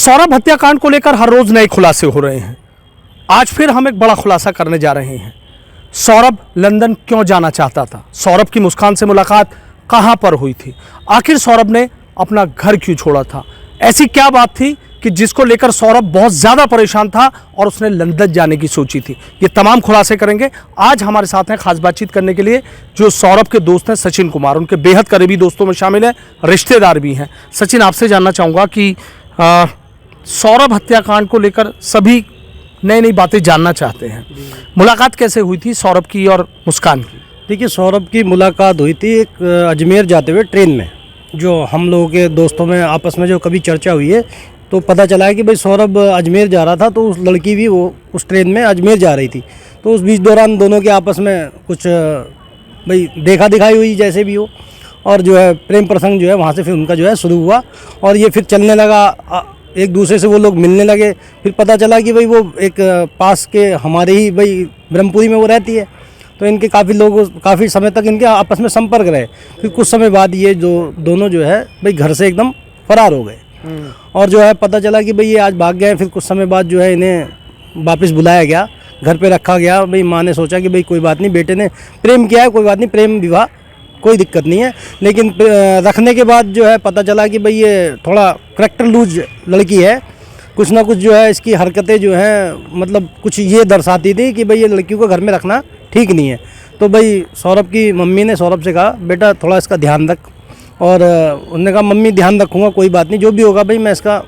सौरभ हत्याकांड को लेकर हर रोज नए खुलासे हो रहे हैं। आज फिर हम एक बड़ा खुलासा करने जा रहे हैं। सौरभ लंदन क्यों जाना चाहता था? सौरभ की मुस्कान से मुलाकात कहां पर हुई थी? आखिर सौरभ ने अपना घर क्यों छोड़ा था? ऐसी क्या बात थी कि जिसको लेकर सौरभ बहुत ज़्यादा परेशान था और उसने लंदन जाने की सोची थी? ये तमाम खुलासे करेंगे। आज हमारे साथ हैं खास बातचीत करने के लिए जो सौरभ के दोस्त हैं सचिन कुमार, उनके बेहद करीबी दोस्तों में शामिल है, रिश्तेदार भी हैं। सचिन, आपसे जानना चाहूँगा कि सौरभ हत्याकांड को लेकर सभी नई नई बातें जानना चाहते हैं। मुलाकात कैसे हुई थी सौरभ की और मुस्कान की? देखिए, सौरभ की मुलाकात हुई थी एक अजमेर जाते हुए ट्रेन में। जो हम लोगों के दोस्तों में आपस में जो कभी चर्चा हुई है तो पता चला है कि भाई सौरभ अजमेर जा रहा था, तो उस लड़की भी वो उस ट्रेन में अजमेर जा रही थी। तो उस बीच दौरान दोनों के आपस में कुछ भाई देखा दिखाई हुई जैसे भी हो, और जो है प्रेम प्रसंग जो है वहाँ से फिर उनका जो है शुरू हुआ और ये फिर चलने लगा। एक दूसरे से वो लोग मिलने लगे। फिर पता चला कि भाई वो एक पास के हमारे ही भाई ब्रह्मपुरी में वो रहती है, तो इनके काफ़ी समय तक इनके आपस में संपर्क रहे। फिर कुछ समय बाद ये जो दोनों जो है भाई घर से एकदम फरार हो गए और जो है पता चला कि भाई ये आज भाग गए। फिर कुछ समय बाद जो है इन्हें वापस बुलाया गया, घर पे रखा गया। भाई माँ ने सोचा कि भाई कोई बात नहीं, बेटे ने प्रेम किया है, कोई बात नहीं, प्रेम विवाह कोई दिक्कत नहीं है। लेकिन रखने के बाद जो है पता चला कि भाई ये थोड़ा करैक्टर लूज लड़की है। कुछ ना कुछ जो है इसकी हरकतें जो हैं मतलब कुछ ये दर्शाती थी कि भाई ये लड़कियों को घर में रखना ठीक नहीं है। तो भाई सौरभ की मम्मी ने सौरभ से कहा, बेटा थोड़ा इसका ध्यान रख। और उन्होंने कहा, मम्मी ध्यान रखूँगा, कोई बात नहीं, जो भी होगा भाई मैं इसका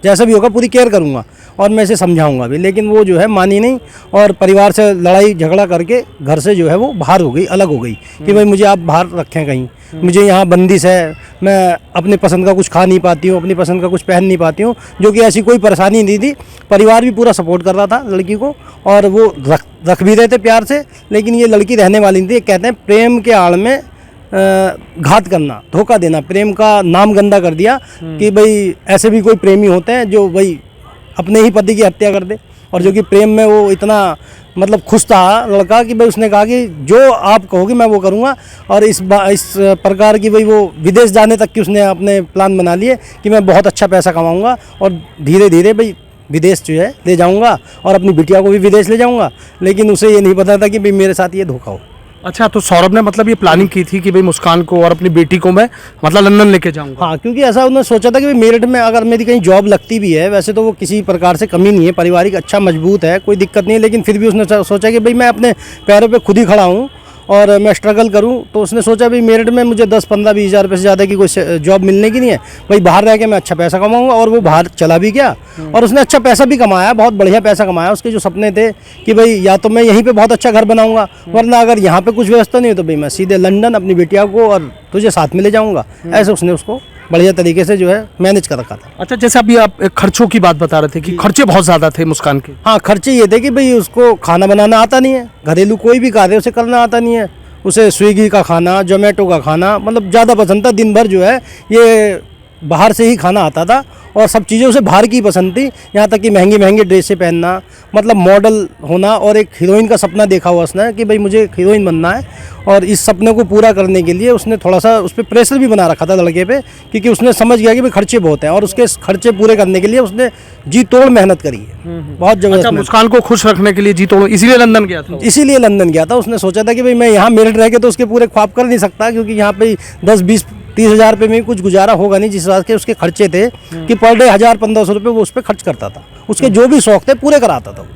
जैसा भी होगा पूरी केयर करूँगा और मैं इसे समझाऊंगा भी। लेकिन वो जो है मानी नहीं और परिवार से लड़ाई झगड़ा करके घर से जो है वो बाहर हो गई, अलग हो गई कि भाई मुझे आप बाहर रखें कहीं, मुझे यहाँ बंदिश है, मैं अपने पसंद का कुछ खा नहीं पाती हूँ, अपनी पसंद का कुछ पहन नहीं पाती हूँ। जो कि ऐसी कोई परेशानी नहीं थी। परिवार भी पूरा सपोर्ट कर रहा था लड़की को और वो रख भी रहे थे प्यार से। लेकिन ये लड़की रहने वाली नहीं थी। कहते हैं प्रेम के आड़ में घात करना, धोखा देना, प्रेम का नाम गंदा कर दिया कि भाई ऐसे भी कोई प्रेमी होते हैं जो भाई अपने ही पति की हत्या कर दे। और जो कि प्रेम में वो इतना मतलब खुश था लड़का कि भाई उसने कहा कि जो आप कहोगे मैं वो करूँगा। और इस प्रकार की भाई वो विदेश जाने तक की उसने अपने प्लान बना लिए कि मैं बहुत अच्छा पैसा कमाऊँगा और धीरे धीरे भाई विदेश जो है ले जाऊँगा और अपनी बिटिया को भी विदेश ले जाऊँगा। लेकिन उसे ये नहीं पता था कि भाई मेरे साथ ये धोखा हो। अच्छा, तो सौरभ ने मतलब ये प्लानिंग की थी कि भाई मुस्कान को और अपनी बेटी को मैं मतलब लंदन लेके जाऊंगा। हाँ, क्योंकि ऐसा उन्होंने सोचा था कि भाई मेरठ में अगर मेरी कहीं जॉब लगती भी है, वैसे तो वो किसी प्रकार से कमी नहीं है, पारिवारिक अच्छा मजबूत है, कोई दिक्कत नहीं है। लेकिन फिर भी उसने सोचा कि भाई मैं अपने पैरों पे खुद ही खड़ा हूँ और मैं स्ट्रगल करूं। तो उसने सोचा भाई मेरठ में मुझे 10-15-20 हज़ार रुपये से ज़्यादा की कोई जॉब मिलने की नहीं है, भाई बाहर रह के मैं अच्छा पैसा कमाऊंगा। और वो बाहर चला भी गया और उसने अच्छा पैसा भी कमाया, बहुत बढ़िया पैसा कमाया। उसके जो सपने थे कि भाई या तो मैं यहीं पे बहुत अच्छा घर बनाऊंगा, वरना अगर यहाँ पे कुछ व्यवस्था नहीं हो तो भाई मैं सीधे लंदन अपनी बिटिया को और तुझे साथ में ले जाऊँगा। ऐसे उसने उसको बढ़िया तरीके से जो है मैनेज कर रखा था। अच्छा, जैसे अभी आप खर्चों की बात बता रहे थे कि खर्चे बहुत ज़्यादा थे मुस्कान के। हाँ, खर्चे ये थे कि भाई उसको खाना बनाना आता नहीं है, घरेलू कोई भी कार्य उसे करना आता नहीं है। उसे स्विगी का खाना, जोमेटो का खाना मतलब ज़्यादा पसंद था। दिन भर जो है ये बाहर से ही खाना आता था और सब चीज़ें उसे बाहर की पसंद थी। यहाँ तक कि महंगी महंगी ड्रेसें पहनना, मतलब मॉडल होना। और एक हीरोइन का सपना देखा हुआ उसने कि भाई मुझे एक हीरोइन बनना है। और इस सपने को पूरा करने के लिए उसने थोड़ा सा उस पर प्रेशर भी बना रखा था लड़के पे, क्योंकि उसने समझ गया कि भाई खर्चे बहुत हैं और उसके खर्चे पूरे करने के लिए उसने जी तोड़ मेहनत करी है, बहुत जबरदस्त। अच्छा, मुस्कान को खुश रखने के लिए जी तोड़ इसीलिए लंदन गया था? इसीलिए लंदन गया था। उसने सोचा था कि भाई मैं यहाँ मेरठ रह के तो उसके पूरे ख्वाब कर नहीं सकता, क्योंकि यहाँ पे 10-20-30 हज़ार रुपये में कुछ गुजारा होगा नहीं। जिस हिसाब के उसके खर्चे थे कि पर डे 1000-1500 रुपये वो उस पर खर्च करता था। उसके जो भी शौक थे पूरे कराता था।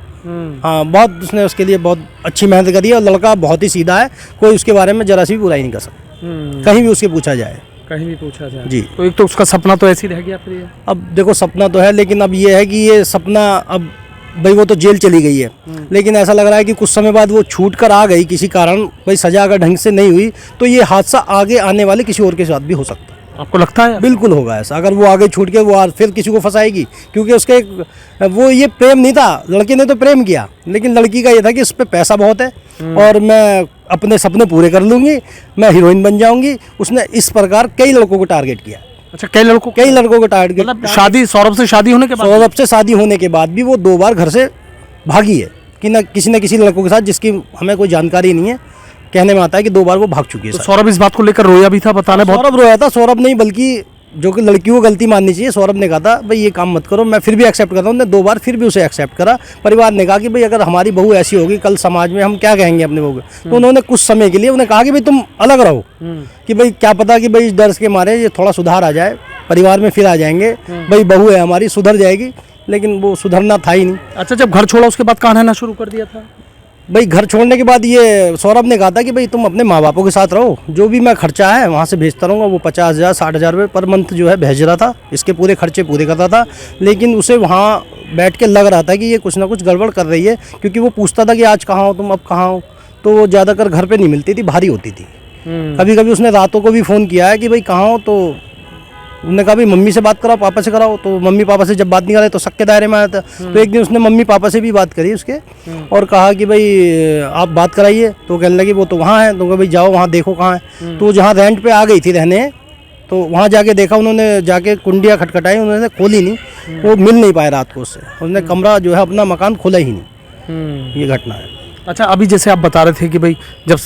हाँ, बहुत उसने उसके लिए बहुत अच्छी मेहनत करी है और लड़का बहुत ही सीधा है, कोई उसके बारे में जरा सी भी बुराई नहीं कर सकता, कहीं भी उसके पूछा जाए, कहीं भी पूछा जाए जी। तो एक तो उसका सपना तो ऐसे ही रह गया फिर ये। अब देखो सपना तो है, लेकिन अब ये है कि ये सपना अब भाई वो तो जेल चली गई है। लेकिन ऐसा लग रहा है कि कुछ समय बाद वो छूट कर आ गई किसी कारण, भाई सजा अगर ढंग से नहीं हुई तो ये हादसा आगे आने वाले किसी और के साथ भी हो सकता है। आपको लगता है? बिल्कुल होगा ऐसा। अगर वो आगे छूट के वो फिर किसी को फंसाएगी, क्योंकि उसके वो ये प्रेम नहीं था, लड़के ने तो प्रेम किया, लेकिन लड़की का ये था कि उस पर पैसा बहुत है और मैं अपने सपने पूरे कर लूँगी, मैं हीरोइन बन जाऊँगी। उसने इस प्रकार कई लड़कों को टारगेट किया। अच्छा, कई लड़कों को टारगेट, मतलब शादी सौरभ से शादी होने के बाद भी वो 2 बार घर से भागी है कि न किसी लड़कों के साथ, जिसकी हमें कोई जानकारी नहीं है। कहने में आता है कि 2 बार वो भाग चुकी है। तो सौरभ इस बात को लेकर रोया भी था, बताने बहुत सौरभ रोया था। सौरभ नहीं बल्कि जो कि लड़की को गलती माननी चाहिए। सौरभ ने कहा था भाई ये काम मत करो, मैं फिर भी एक्सेप्ट करता हूँ। उन्होंने 2 बार फिर भी उसे एक्सेप्ट करा। परिवार ने कहा कि भाई अगर हमारी बहू ऐसी होगी कल समाज में हम क्या कहेंगे अपने बहू को। तो उन्होंने कुछ समय के लिए उन्हें कहा कि भाई तुम अलग रहो, कि भाई क्या पता कि भाई इस डर के मारे ये थोड़ा सुधार आ जाए, परिवार में फिर आ जाएंगे, भाई बहू है हमारी सुधर जाएगी। लेकिन वो सुधरना था ही नहीं। अच्छा, जब घर छोड़ा उसके बाद कहाँ रहना शुरू कर दिया था? भाई घर छोड़ने के बाद ये सौरभ ने कहा था कि भाई तुम अपने माँ बापों के साथ रहो, जो भी मैं खर्चा है वहाँ से भेजता रहूँगा। वो 50,000 60,000 रुपये पर मंथ जो है भेज रहा था, इसके पूरे खर्चे पूरे करता था। लेकिन उसे वहाँ बैठ के लग रहा था कि ये कुछ ना कुछ गड़बड़ कर रही है, क्योंकि वो पूछता था कि आज कहाँ हो तुम, अब कहाँ हो। तो वो ज़्यादातर घर पर नहीं मिलती थी, भारी होती थी। कभी कभी उसने रातों को भी फ़ोन किया है कि भाई कहाँ हो। तो उन्होंने कहा भाई मम्मी से बात कराओ, पापा से कराओ। तो मम्मी पापा से जब बात नहीं कर रहे तो शक के दायरे में आया था। तो एक दिन उसने मम्मी पापा से भी बात करी उसके, और कहा कि भाई आप बात कराइए। तो कहने लगी वो तो वहाँ है। तो कहा भाई जाओ वहाँ देखो कहाँ है। तो जहाँ रेंट पे आ गई थी रहने, तो वहाँ जाके देखा उन्होंने, जाके कुंडियाँ खटखटाई, उन्होंने खोली नहीं। वो मिल नहीं पाया रात को उससे। उन्होंने कमरा जो है अपना मकान खोला ही नहीं। ये घटना है। अच्छा, अभी जैसे आप बता रहे थे कि भाई जब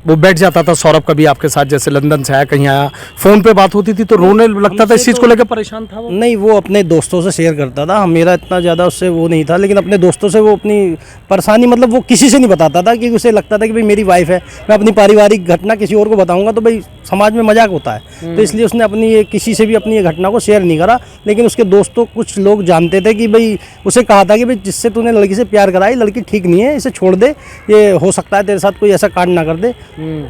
वो बैठ जाता था सौरभ कभी आपके साथ, जैसे लंदन से आया कहीं आया, फोन पे बात होती थी तो रोने लगता था, इस चीज़ को लेकर परेशान था वो? नहीं, वो अपने दोस्तों से शेयर करता था। मेरा इतना ज़्यादा उससे वो नहीं था, लेकिन अपने दोस्तों से वो अपनी परेशानी मतलब वो किसी से नहीं बताता था, कि उसे लगता था कि भाई मेरी वाइफ है, मैं अपनी पारिवारिक घटना किसी और को बताऊंगा तो भाई समाज में मजाक होता है। तो इसलिए उसने अपनी ये किसी से भी अपनी ये घटना को शेयर नहीं करा। लेकिन उसके दोस्तों कुछ लोग जानते थे कि भाई उसे कहा था कि भाई जिससे तूने लड़की से प्यार कराई, लड़की ठीक नहीं है, इसे छोड़ दे, ये हो सकता है तेरे साथ कोई ऐसा कांड ना कर दे।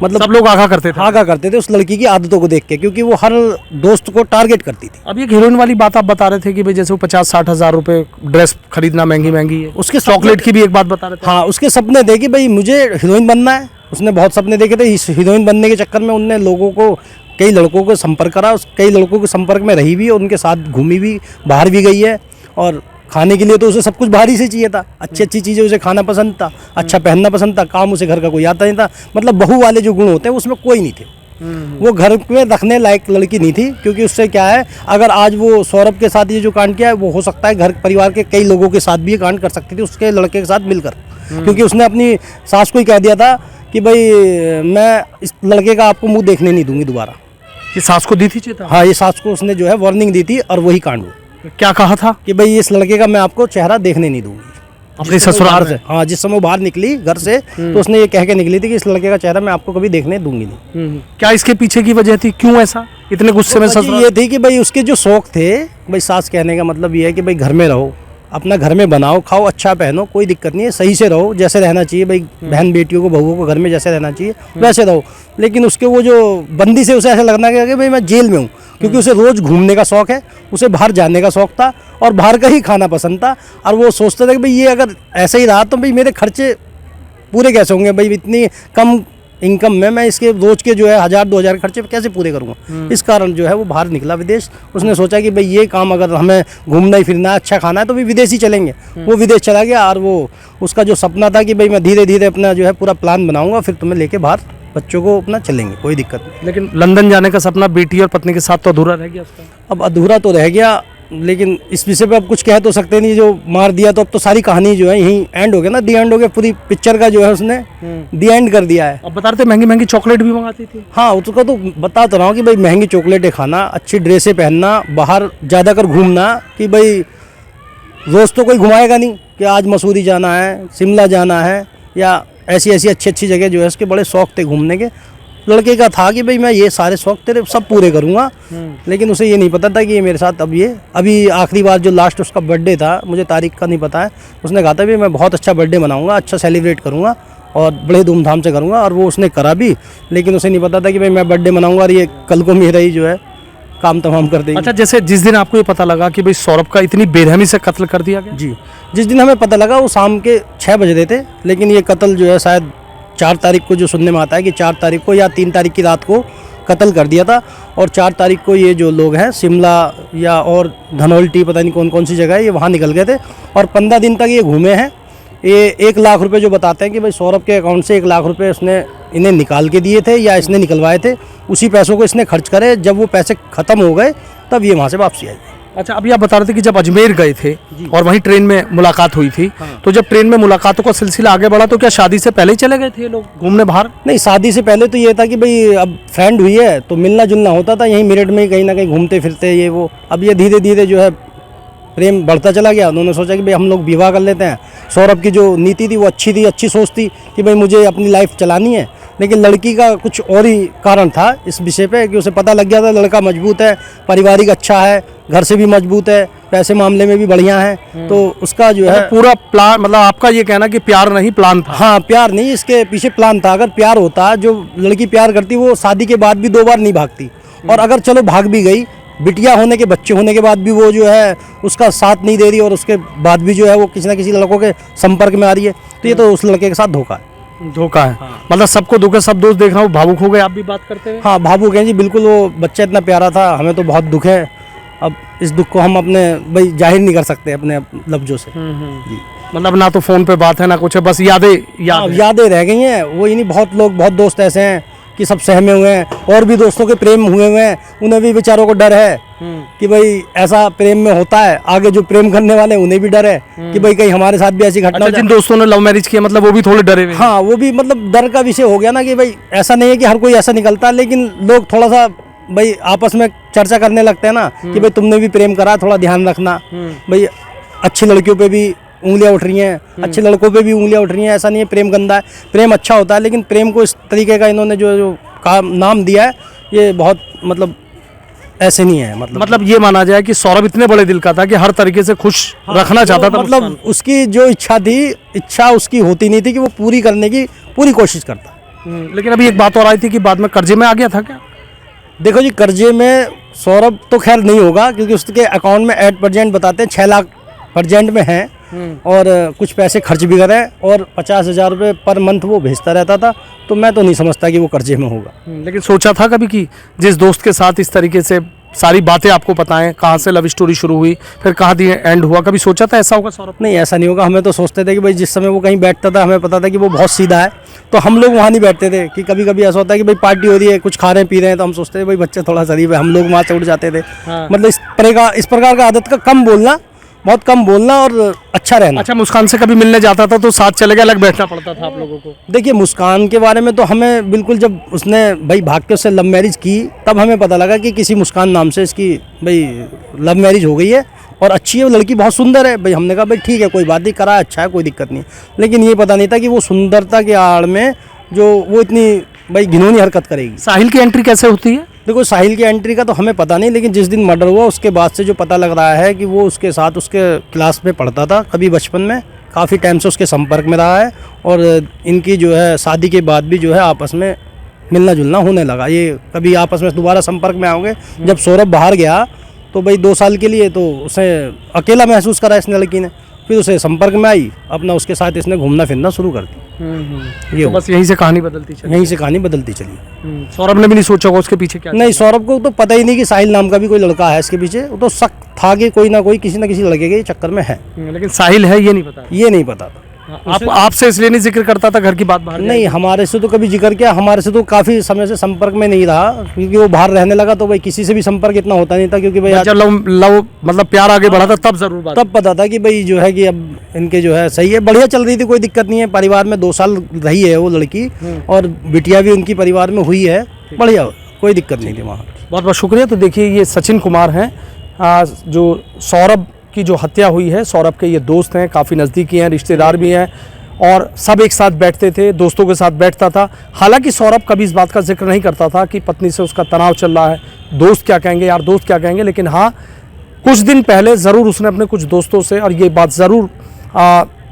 मतलब सब लोग आगा करते थे? आगा करते थे उस लड़की की आदतों को देख के, क्योंकि वो हर दोस्त को टारगेट करती थी। अब ये हीरोइन वाली बात आप बता रहे थे कि भाई जैसे वो 50-60 हज़ार रुपए ड्रेस खरीदना महंगी महंगी है, उसके चॉकलेट की भी एक बात बता रहे थे। हाँ, उसके सपने थे कि भाई मुझे हीरोइन बनना है। उसने बहुत सपने देखे थे। इस हीरोइन बनने के चक्कर में उनने लोगों को, कई लड़कों को संपर्क करा, कई लड़कों के संपर्क में रही भी, उनके साथ घूमी भी, बाहर भी गई है। और खाने के लिए तो उसे सब कुछ बाहर ही से चाहिए था। अच्छी अच्छी चीज़ें उसे खाना पसंद था, अच्छा पहनना पसंद था, काम उसे घर का कोई आता नहीं था। मतलब बहू वाले जो गुण होते हैं उसमें कोई नहीं थे। वो घर में रखने लायक लड़की नहीं थी, क्योंकि उससे क्या है, अगर आज वो सौरभ के साथ ये जो कांड किया है, वो हो सकता है घर परिवार के कई लोगों के साथ भी ये कांड कर सकती थी, उसके लड़के के साथ मिलकर। क्योंकि उसने अपनी सास को ही कह दिया था कि भाई मैं इस लड़के का आपको मुंह देखने नहीं दूंगी दोबारा। ये सास को दी थी चेतावनी? हाँ, ये सास को उसने जो है वार्निंग दी थी, और वही कांड हुआ। क्या कहा था? कि भाई इस लड़के का मैं आपको चेहरा देखने नहीं दूंगी अपने ससुराल से। हाँ, जिस समय वो बाहर निकली घर से, तो उसने ये कह के निकली थी कि इस लड़के का चेहरा मैं आपको कभी देखने दूंगी नहीं। क्या इसके पीछे की वजह थी, क्यों ऐसा इतने गुस्से में ससुराल? ये थी कि भाई उसके जो शौक थे, भाई सास कहने का मतलब ये है कि भाई घर में रहो, अपना घर में बनाओ, खाओ, अच्छा पहनो, कोई दिक्कत नहीं है, सही से रहो, जैसे रहना चाहिए भाई बहन बेटियों को, बहुओं को घर में जैसे रहना चाहिए वैसे रहो। लेकिन उसके वो जो बंदी से उसे ऐसा लगना कि भाई मैं जेल में हूँ, क्योंकि उसे रोज़ घूमने का शौक है, उसे बाहर जाने का शौक था, और बाहर का ही खाना पसंद था। और वो सोचता था कि भाई ये अगर ऐसा ही रहा तो भाई मेरे खर्चे पूरे कैसे होंगे, भाई इतनी कम इनकम में मैं इसके रोज के जो है 1000-2000 खर्चे कैसे पूरे करूँगा। इस कारण जो है वो बाहर निकला विदेश। उसने सोचा कि भाई ये काम अगर हमें घूमना ही फिरना है, अच्छा खाना है, तो भी विदेश ही चलेंगे। वो विदेश चला गया, और वो उसका जो सपना था कि भाई मैं धीरे धीरे अपना जो है पूरा प्लान बनाऊंगा, फिर तुम्हें लेके बाहर बच्चों को अपना चलेंगे, कोई दिक्कत नहीं। लेकिन लंदन जाने का सपना बेटी और पत्नी के साथ तो अधूरा रह गया उसका। अब अधूरा तो रह गया, लेकिन इस विषय पे अब कुछ कह तो सकते नहीं। जो मार दिया तो अब तो सारी कहानी जो है यहीं एंड हो गया ना, दी एंड हो गया पूरी पिक्चर का, जो है उसने दी एंड कर दिया है। अब बता रहे थे महंगी महंगी चॉकलेट भी मंगाती थी। हाँ, उसका तो बता तो रहा हूँ कि भाई महंगी चॉकलेटें खाना, अच्छी ड्रेसें पहनना, बाहर ज़्यादातर घूमना, कि भाई रोज़ तो कोई घुमाएगा नहीं कि आज मसूरी जाना है, शिमला जाना है, या ऐसी ऐसी अच्छी अच्छी जगह जो है उसके बड़े शौक थे घूमने के। लड़के का था कि भाई मैं ये सारे शौक तेरे सब पूरे करूँगा। लेकिन उसे ये नहीं पता था कि ये मेरे साथ अब ये अभी आखिरी बार जो लास्ट उसका बर्थडे था, मुझे तारीख का नहीं पता है, उसने कहा था भी मैं बहुत अच्छा बर्थडे मनाऊंगा, अच्छा सेलिब्रेट करूँगा और बड़े धूमधाम से करूँगा, और वो उसने करा भी। लेकिन उसे नहीं पता था कि भाई मैं बर्थडे मनाऊंगा और ये कल को मेरा ही जो है काम तमाम कर देगी। अच्छा, जैसे जिस दिन आपको ये पता लगा कि भाई सौरभ का इतनी बेरहमी से कत्ल कर दिया गया? जी, जिस दिन हमें पता लगा वो शाम के 6 बज रहे थे, लेकिन ये कत्ल जो है शायद 4 तारीख को, जो सुनने में आता है कि 4 तारीख को या 3 तारीख की रात को कत्ल कर दिया था। और 4 तारीख को ये जो लोग हैं शिमला या और धनौल्टी, पता नहीं कौन कौन सी जगह है, ये वहाँ निकल गए थे, और 15 दिन तक ये घूमे हैं। ये 1 लाख रुपए जो बताते हैं कि भाई सौरभ के अकाउंट से 1 लाख रुपए उसने इन्हें निकाल के दिए थे या इसने निकलवाए थे, उसी पैसों को इसने खर्च करे। जब वो पैसे ख़त्म हो गए तब ये वहाँ से वापसी आई। अच्छा, अभी आप बता रहे थे कि जब अजमेर गए थे और वहीं ट्रेन में मुलाकात हुई थी, तो जब ट्रेन में मुलाकातों का सिलसिला आगे बढ़ा तो क्या शादी से पहले ही चले गए थे ये लोग घूमने बाहर? नहीं, शादी से पहले तो ये था कि भाई अब फ्रेंड हुई है तो मिलना जुलना होता था यहीं मेरठ में ही कहीं ना कहीं घूमते फिरते ये वो। अब ये धीरे धीरे जो है प्रेम बढ़ता चला गया। उन्होंने सोचा कि भाई हम लोग विवाह कर लेते हैं। सौरभ की जो नीति थी वो अच्छी थी, अच्छी सोच थी कि भाई मुझे अपनी लाइफ चलानी है, लेकिन लड़की का कुछ और ही कारण था इस विषय पे कि उसे पता लग गया था लड़का मजबूत है, पारिवारिक अच्छा है, घर से भी मजबूत है, पैसे मामले में भी बढ़िया है, तो उसका जो है पूरा प्लान, मतलब आपका ये कहना कि प्यार नहीं प्लान था? हाँ, प्यार नहीं, इसके पीछे प्लान था। अगर प्यार होता, जो लड़की प्यार करती वो शादी के बाद भी 2 बार नहीं भागती, और अगर चलो भाग भी गई, बिटिया होने के बच्चे होने के बाद भी वो जो है उसका साथ नहीं दे रही और उसके बाद भी जो है वो किसी ना किसी लड़कों के संपर्क में आ रही है, तो ये तो उस लड़के के साथ धोखा है। धोखा है। मतलब सबको दुख है, सब दोस्त देख रहा हूँ, भावुक हो गए आप भी बात करते हैं। हाँ, भावुक हैं जी, बिल्कुल। वो बच्चा इतना प्यारा था, हमें तो बहुत दुख है। अब इस दुख को हम अपने भाई जाहिर नहीं कर सकते अपने लफ्जों से जी। मतलब ना तो फोन पे बात है ना कुछ है, बस यादें रह गई हैं। वो ही नहीं, बहुत दोस्त ऐसे हैं कि सब सहमे हुए हैं, और भी दोस्तों के प्रेम हुए हैं, उन्हें भी बेचारों को डर है कि भाई ऐसा प्रेम में होता है, आगे जो प्रेम करने वाले हैं उन्हें भी डर है कि भाई कहीं हमारे साथ भी ऐसी घटना हो जाए। जिन दोस्तों ने लव मैरिज किया मतलब वो भी थोड़े डरे हुए हैं। हाँ, वो भी मतलब डर का विषय हो गया ना कि भाई ऐसा नहीं है कि हर कोई ऐसा निकलता, लेकिन लोग थोड़ा सा भाई आपस में चर्चा करने लगते हैं ना कि भाई तुमने भी प्रेम करा, थोड़ा ध्यान रखना। भाई अच्छी लड़कियों पे भी उंगलियां उठ रही हैं, अच्छे लड़कों पे भी उंगलियां उठ रही हैं। ऐसा नहीं है प्रेम गंदा है, प्रेम अच्छा होता है, लेकिन प्रेम को इस तरीके का इन्होंने जो नाम दिया है ये बहुत मतलब ऐसे नहीं है। मतलब ये माना जाए कि सौरभ इतने बड़े दिल का था कि हर तरीके से खुश रखना चाहता था। मतलब उसकी जो इच्छा उसकी होती नहीं थी कि वो पूरी करने की पूरी कोशिश करता। लेकिन अभी एक बात और आई थी कि बाद में कर्जे में आ गया था क्या? देखो जी, कर्जे में सौरभ तो खैर नहीं होगा, क्योंकि उसके अकाउंट में एट प्रेजेंट बताते हैं 6 लाख प्रेजेंट में हैं, और कुछ पैसे खर्च भी करे, और 50,000 रुपये पर मंथ वो भेजता रहता था, तो मैं तो नहीं समझता कि वो कर्जे में होगा। लेकिन सोचा था कभी कि जिस दोस्त के साथ इस तरीके से सारी बातें आपको बताएं, कहाँ से लव स्टोरी शुरू हुई फिर कहाँ एंड हुआ, कभी सोचा था ऐसा होगा सौरभ? नहीं, ऐसा नहीं होगा। हमें तो सोचते थे कि भाई जिस समय वो कहीं बैठता था हमें पता था कि वो बहुत सीधा है, तो हम लोग वहाँ नहीं बैठते थे। कि कभी कभी ऐसा होता है कि भाई पार्टी हो रही है, कुछ खा रहे हैं पी रहे हैं, तो हम सोचते थे भाई बच्चे थोड़ा शरीफ है, हम लोग वहाँ से उठ जाते थे। मतलब इस प्रकार का आदत का कम बोलना, बहुत कम बोलना और अच्छा रहना। अच्छा, मुस्कान से कभी मिलने जाता था तो साथ चले गए, अलग बैठना पड़ता था आप लोगों को? देखिए, मुस्कान के बारे में तो हमें बिल्कुल, जब उसने भाई भाग के उससे लव मैरिज की तब हमें पता लगा कि किसी मुस्कान नाम से इसकी भाई लव मैरिज हो गई है, और अच्छी है वो लड़की, बहुत सुंदर है। भाई हमने कहा भाई ठीक है, कोई बात नहीं, करा, अच्छा है, कोई दिक्कत नहीं। लेकिन ये पता नहीं था कि वो सुंदरता के आड़ में जो वो इतनी भाई घिनौनी हरकत करेगी। साहिल की एंट्री कैसे होती है? देखो, साहिल की एंट्री का तो हमें पता नहीं, लेकिन जिस दिन मर्डर हुआ उसके बाद से जो पता लग रहा है कि वो उसके साथ उसके क्लास में पढ़ता था, कभी बचपन में, काफ़ी टाइम से उसके संपर्क में रहा है, और इनकी जो है शादी के बाद भी जो है आपस में मिलना जुलना होने लगा। ये कभी आपस में दोबारा संपर्क में आओगे। जब सौरभ बाहर गया तो भाई 2 साल के लिए तो उसे अकेला महसूस करा इस लड़की ने, फिर उसे संपर्क में आई, अपना उसके साथ इसने घूमना फिरना शुरू कर दी। ये तो बस यहीं से कहानी बदलती चली? यहीं से कहानी बदलती चली। सौरभ ने भी नहीं सोचा होगा उसके पीछे क्या? नहीं, सौरभ को तो पता ही नहीं कि साहिल नाम का भी कोई लड़का है इसके पीछे। वो तो शक था कि कोई ना कोई किसी ना किसी लड़के के चक्कर में है, लेकिन साहिल है ये नहीं पता। ये नहीं पता था। आपसे इसलिए नहीं जिक्र करता था घर की बात बाहर? नहीं, हमारे से तो कभी जिक्र किया, हमारे से तो काफी समय से संपर्क में नहीं रहा, क्योंकि वो बाहर रहने लगा तो भाई किसी से भी संपर्क इतना होता नहीं था। क्योंकि भाई जब लव मतलब प्यार आगे बढ़ा था तब जरूर बात, तब पता था कि भाई जो है कि अब इनके जो है सही है, बढ़िया चल रही थी, कोई दिक्कत नहीं है। परिवार में 2 साल रही है वो लड़की, और बिटिया भी उनकी परिवार में हुई है, बढ़िया, कोई दिक्कत नहीं थी वहाँ। बहुत बहुत शुक्रिया। तो देखिए, ये सचिन कुमार हैं, जो सौरभ की जो हत्या हुई है, सौरभ के ये दोस्त हैं, काफ़ी नज़दीकी हैं, रिश्तेदार भी हैं, और सब एक साथ बैठते थे, दोस्तों के साथ बैठता था। हालांकि सौरभ कभी इस बात का जिक्र नहीं करता था कि पत्नी से उसका तनाव चल रहा है, दोस्त क्या कहेंगे यार, दोस्त क्या कहेंगे। लेकिन हाँ, कुछ दिन पहले ज़रूर उसने अपने कुछ दोस्तों से और ये बात ज़रूर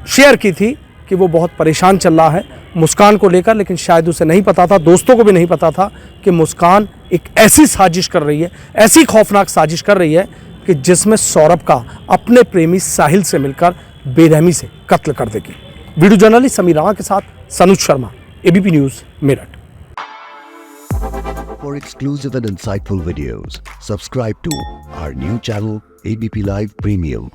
शेयर की थी कि वो बहुत परेशान चल रहा है मुस्कान को लेकर। लेकिन शायद उसे नहीं पता था, दोस्तों को भी नहीं पता था कि मुस्कान एक ऐसी साजिश कर रही है, ऐसी खौफनाक साजिश कर रही है कि जिसमें सौरभ का अपने प्रेमी साहिल से मिलकर बेरहमी से कत्ल कर देगी। वीडियो जर्नलिस्ट समीर राणा के साथ Sanuj Sharma, ABP News, Meerut. For exclusive and insightful videos, subscribe to our new channel ABP Live Premium.